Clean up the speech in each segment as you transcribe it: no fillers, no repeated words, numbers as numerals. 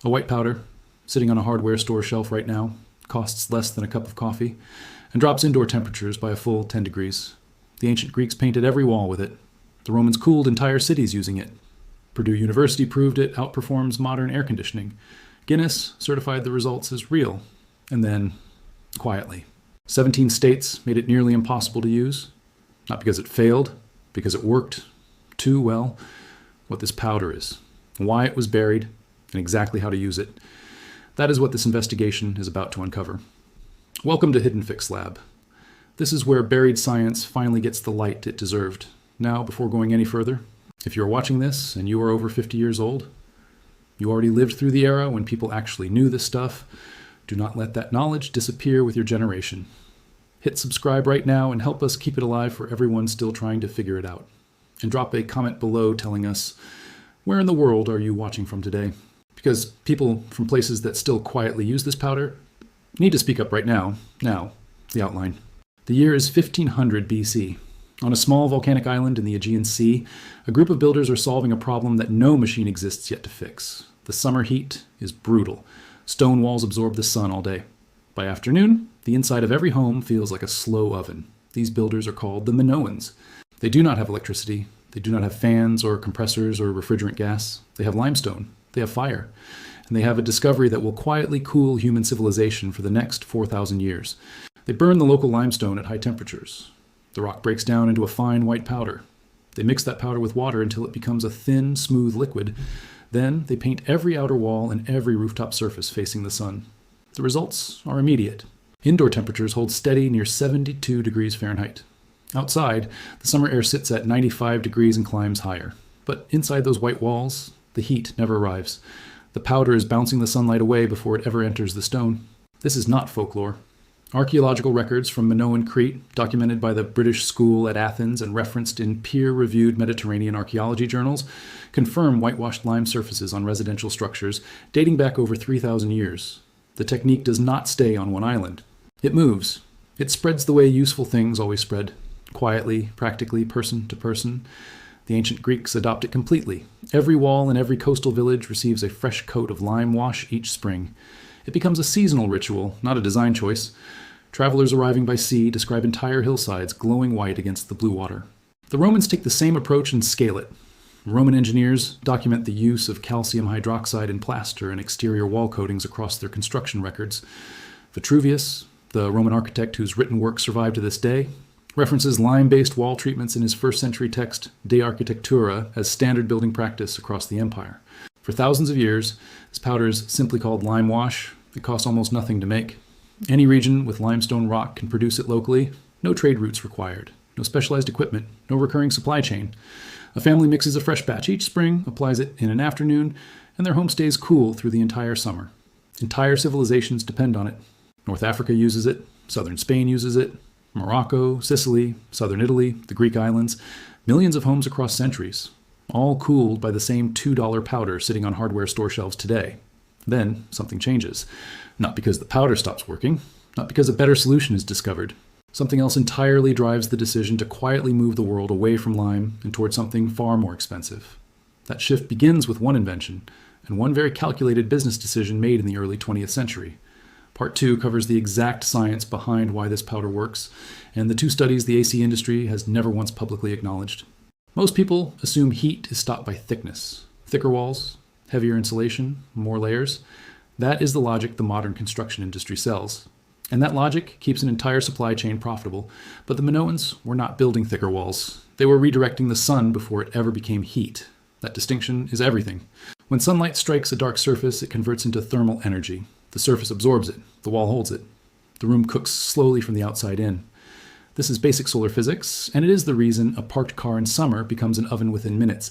A white powder, sitting on a hardware store shelf right now, costs less than a cup of coffee, and drops indoor temperatures by a full 10 degrees. The ancient Greeks painted every wall with it. The Romans cooled entire cities using it. Purdue University proved it outperforms modern air conditioning. Guinness certified the results as real. And then, quietly, 17 states made it nearly impossible to use. Not because it failed, because it worked too well. What this powder is, why it was buried, and exactly how to use it. That is what this investigation is about to uncover. Welcome to Hidden Fix Lab. This is where buried science finally gets the light it deserved. Now, before going any further, if you're watching this and you are over 50 years old, you already lived through the era when people actually knew this stuff, do not let that knowledge disappear with your generation. Hit subscribe right now and help us keep it alive for everyone still trying to figure it out. And drop a comment below telling us, where in the world are you watching from today? Because people from places that still quietly use this powder need to speak up right now. Now, the outline. The year is 1500 BC. On a small volcanic island in the Aegean Sea, a group of builders are solving a problem that no machine exists yet to fix. The summer heat is brutal. Stone walls absorb the sun all day. By afternoon, the inside of every home feels like a slow oven. These builders are called the Minoans. They do not have electricity. They do not have fans or compressors or refrigerant gas. They have limestone. They have fire. And they have a discovery that will quietly cool human civilization for the next 4,000 years. They burn the local limestone at high temperatures. The rock breaks down into a fine white powder. They mix that powder with water until it becomes a thin, smooth liquid. Then they paint every outer wall and every rooftop surface facing the sun. The results are immediate. Indoor temperatures hold steady near 72 degrees Fahrenheit. Outside, the summer air sits at 95 degrees and climbs higher. But inside those white walls, the heat never arrives. The powder is bouncing the sunlight away before it ever enters the stone. This is not folklore. Archaeological records from Minoan Crete, documented by the British School at Athens and referenced in peer-reviewed Mediterranean archaeology journals, confirm whitewashed lime surfaces on residential structures dating back over 3,000 years. The technique does not stay on one island. It moves. It spreads the way useful things always spread. Quietly, practically, person to person. The ancient Greeks adopt it completely. Every wall in every coastal village receives a fresh coat of lime wash each spring. It becomes a seasonal ritual, not a design choice. Travelers arriving by sea describe entire hillsides glowing white against the blue water. The Romans take the same approach and scale it. Roman engineers document the use of calcium hydroxide in plaster and exterior wall coatings across their construction records. Vitruvius, the Roman architect whose written work survived to this day, references lime-based wall treatments in his first-century text De Architectura as standard building practice across the empire. For thousands of years, this powder is simply called lime wash. It costs almost nothing to make. Any region with limestone rock can produce it locally. No trade routes required. No specialized equipment. No recurring supply chain. A family mixes a fresh batch each spring, applies it in an afternoon, and their home stays cool through the entire summer. Entire civilizations depend on it. North Africa uses it. Southern Spain uses it. Morocco, Sicily, southern Italy, the Greek islands, millions of homes across centuries, all cooled by the same $2 powder sitting on hardware store shelves today. Then something changes. Not because the powder stops working, not because a better solution is discovered. Something else entirely drives the decision to quietly move the world away from lime and toward something far more expensive. That shift begins with one invention, and one very calculated business decision made in the early 20th century. Part 2 covers the exact science behind why this powder works, and the 2 studies the AC industry has never once publicly acknowledged. Most people assume heat is stopped by thickness. Thicker walls, heavier insulation, more layers. That is the logic the modern construction industry sells. And that logic keeps an entire supply chain profitable, but the Minoans were not building thicker walls. They were redirecting the sun before it ever became heat. That distinction is everything. When sunlight strikes a dark surface, it converts into thermal energy. The surface absorbs it. The wall holds it. The room cooks slowly from the outside in. This is basic solar physics, and it is the reason a parked car in summer becomes an oven within minutes.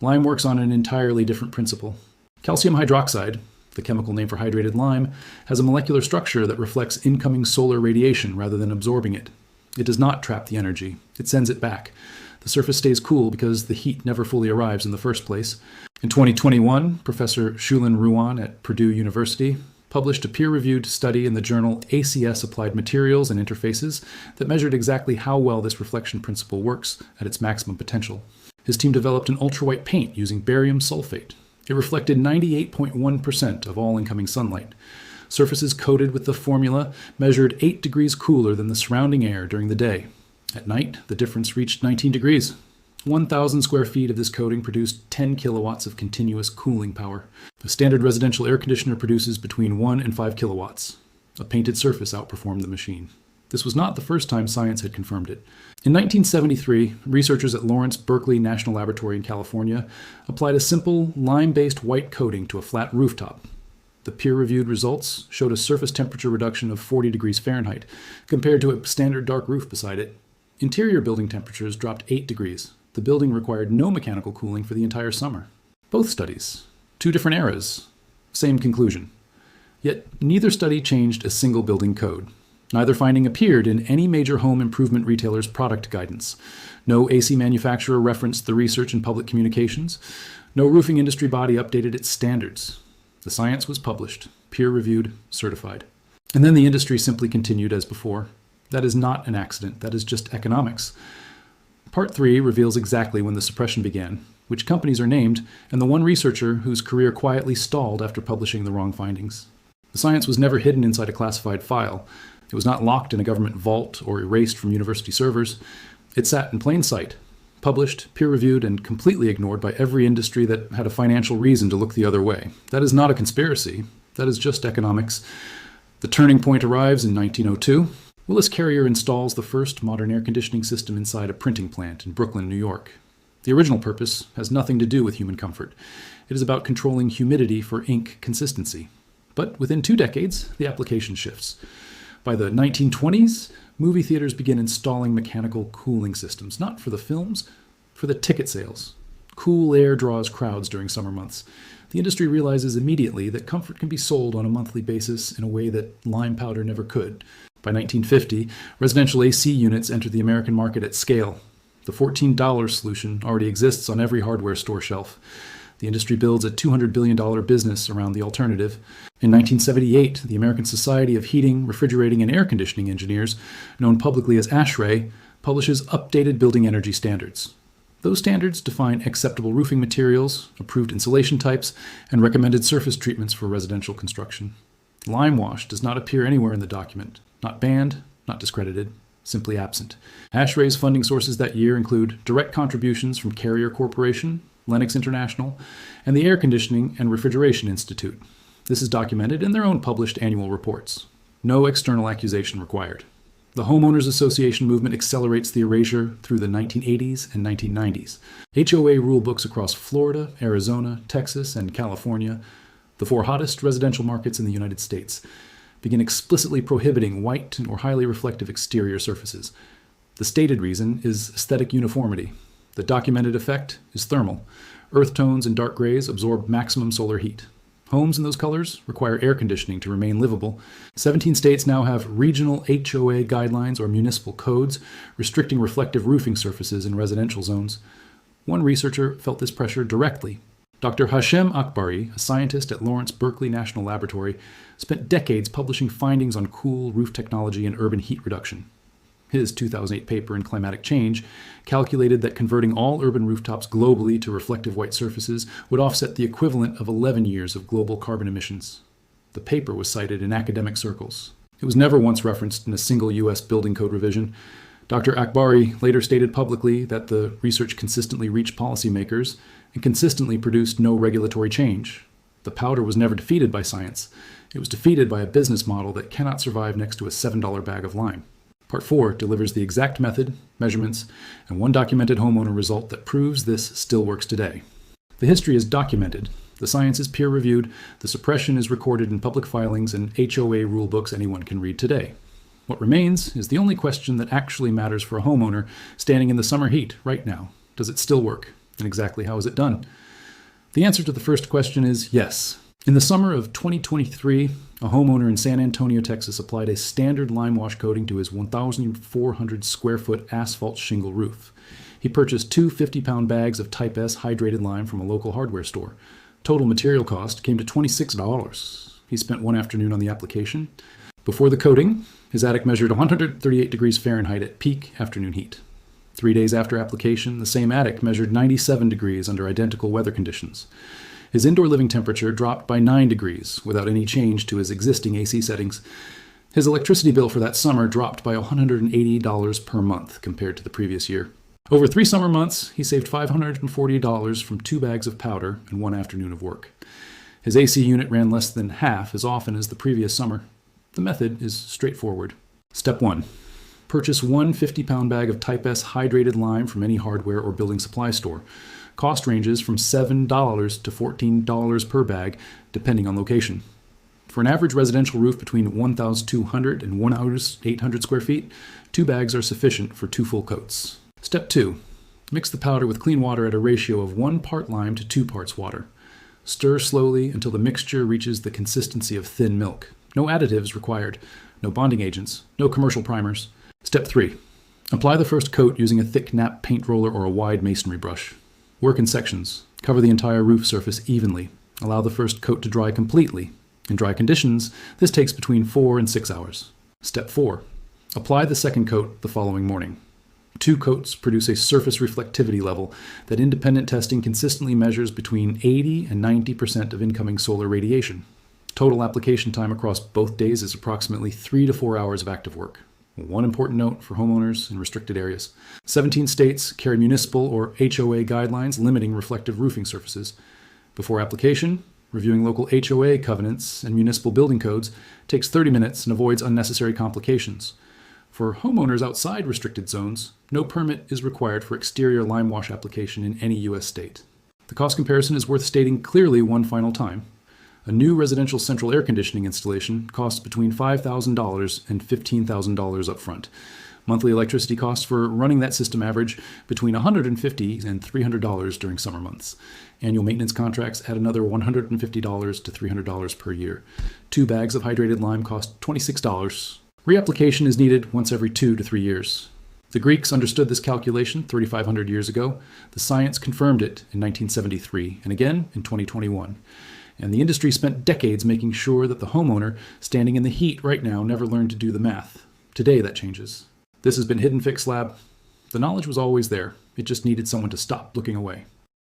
Lime works on an entirely different principle. Calcium hydroxide, the chemical name for hydrated lime, has a molecular structure that reflects incoming solar radiation rather than absorbing it. It does not trap the energy. It sends it back. The surface stays cool because the heat never fully arrives in the first place. In 2021, Professor Shulin Ruan at Purdue University published a peer-reviewed study in the journal ACS Applied Materials and Interfaces that measured exactly how well this reflection principle works at its maximum potential. His team developed an ultra-white paint using barium sulfate. It reflected 98.1% of all incoming sunlight. Surfaces coated with the formula measured 8 degrees cooler than the surrounding air during the day. At night, the difference reached 19 degrees. 1,000 square feet of this coating produced 10 kilowatts of continuous cooling power. A standard residential air conditioner produces between 1 and 5 kilowatts. A painted surface outperformed the machine. This was not the first time science had confirmed it. In 1973, researchers at Lawrence Berkeley National Laboratory in California applied a simple lime-based white coating to a flat rooftop. The peer-reviewed results showed a surface temperature reduction of 40 degrees Fahrenheit compared to a standard dark roof beside it. Interior building temperatures dropped 8 degrees. The building required no mechanical cooling for the entire summer. Both studies, 2 different eras, same conclusion. Yet neither study changed a single building code. Neither finding appeared in any major home improvement retailer's product guidance. No AC manufacturer referenced the research in public communications. No roofing industry body updated its standards. The science was published, peer-reviewed, certified. And then the industry simply continued as before. That is not an accident. That is just economics. Part 3 reveals exactly when the suppression began, which companies are named, and the one researcher whose career quietly stalled after publishing the wrong findings. The science was never hidden inside a classified file. It was not locked in a government vault or erased from university servers. It sat in plain sight, published, peer-reviewed, and completely ignored by every industry that had a financial reason to look the other way. That is not a conspiracy. That is just economics. The turning point arrives in 1902. Willis Carrier installs the first modern air conditioning system inside a printing plant in Brooklyn, New York. The original purpose has nothing to do with human comfort. It is about controlling humidity for ink consistency. But within 2 decades, the application shifts. By the 1920s, movie theaters begin installing mechanical cooling systems, not for the films, for the ticket sales. Cool air draws crowds during summer months. The industry realizes immediately that comfort can be sold on a monthly basis in a way that lime powder never could. By 1950, residential AC units enter the American market at scale. The $14 solution already exists on every hardware store shelf. The industry builds a $200 billion business around the alternative. In 1978, the American Society of Heating, Refrigerating, and Air Conditioning Engineers, known publicly as ASHRAE, publishes updated building energy standards. Those standards define acceptable roofing materials, approved insulation types, and recommended surface treatments for residential construction. Lime wash does not appear anywhere in the document. Not banned, not discredited, simply absent. ASHRAE's funding sources that year include direct contributions from Carrier Corporation, Lennox International, and the Air Conditioning and Refrigeration Institute. This is documented in their own published annual reports. No external accusation required. The Homeowners Association movement accelerates the erasure through the 1980s and 1990s. HOA rulebooks across Florida, Arizona, Texas, and California, the 4 hottest residential markets in the United States, begin explicitly prohibiting white or highly reflective exterior surfaces. The stated reason is aesthetic uniformity. The documented effect is thermal. Earth tones and dark grays absorb maximum solar heat. Homes in those colors require air conditioning to remain livable. 17 states now have regional HOA guidelines or municipal codes restricting reflective roofing surfaces in residential zones. One researcher felt this pressure directly. Dr. Hashem Akbari, a scientist at Lawrence Berkeley National Laboratory, spent decades publishing findings on cool roof technology and urban heat reduction. His 2008 paper in Climatic Change calculated that converting all urban rooftops globally to reflective white surfaces would offset the equivalent of 11 years of global carbon emissions. The paper was cited in academic circles. It was never once referenced in a single U.S. building code revision. Dr. Akbari later stated publicly that the research consistently reached policymakers and consistently produced no regulatory change. The powder was never defeated by science. It was defeated by a business model that cannot survive next to a $7 bag of lime. Part 4 delivers the exact method, measurements, and one documented homeowner result that proves this still works today. The history is documented, the science is peer-reviewed, the suppression is recorded in public filings and HOA rulebooks anyone can read today. What remains is the only question that actually matters for a homeowner standing in the summer heat right now. Does it still work? And exactly how is it done? The answer to the first question is yes. In the summer of 2023, a homeowner in San Antonio, Texas applied a standard lime wash coating to his 1,400 square foot asphalt shingle roof. He purchased 2 50-pound bags of Type S hydrated lime from a local hardware store. Total material cost came to $26. He spent one afternoon on the application. Before the coating, his attic measured 138 degrees Fahrenheit at peak afternoon heat. 3 days after application, the same attic measured 97 degrees under identical weather conditions. His indoor living temperature dropped by 9 degrees without any change to his existing AC settings. His electricity bill for that summer dropped by $180 per month compared to the previous year. Over 3 summer months, he saved $540 from 2 bags of powder and 1 afternoon of work. His AC unit ran less than half as often as the previous summer. The method is straightforward. Step 1. Purchase 1 50-pound bag of Type S hydrated lime from any hardware or building supply store. Cost ranges from $7 to $14 per bag, depending on location. For an average residential roof between 1,200 and 1,800 square feet, 2 bags are sufficient for 2 full coats. Step 2. Mix the powder with clean water at a ratio of 1 part lime to 2 parts water. Stir slowly until the mixture reaches the consistency of thin milk. No additives required. No bonding agents. No commercial primers. Step 3. Apply the first coat using a thick nap paint roller or a wide masonry brush. Work in sections. Cover the entire roof surface evenly. Allow the first coat to dry completely. In dry conditions, this takes between 4 and 6 hours. Step 4. Apply the second coat the following morning. 2 coats produce a surface reflectivity level that independent testing consistently measures between 80 and 90% of incoming solar radiation. Total application time across both days is approximately 3 to 4 hours of active work. One important note for homeowners in restricted areas. 17 states carry municipal or HOA guidelines limiting reflective roofing surfaces. Before application, reviewing local HOA covenants and municipal building codes takes 30 minutes and avoids unnecessary complications. For homeowners outside restricted zones, no permit is required for exterior lime wash application in any U.S. state. The cost comparison is worth stating clearly one final time. A new residential central air conditioning installation costs between $5,000 and $15,000 up front. Monthly electricity costs for running that system average between $150 and $300 during summer months. Annual maintenance contracts add another $150 to $300 per year. 2 bags of hydrated lime cost $26. Reapplication is needed once every 2 to 3 years. The Greeks understood this calculation 3,500 years ago. The science confirmed it in 1973 and again in 2021. And the industry spent decades making sure that the homeowner standing in the heat right now never learned to do the math. Today that changes. This has been Hidden Fix Lab. The knowledge was always there. It just needed someone to stop looking away.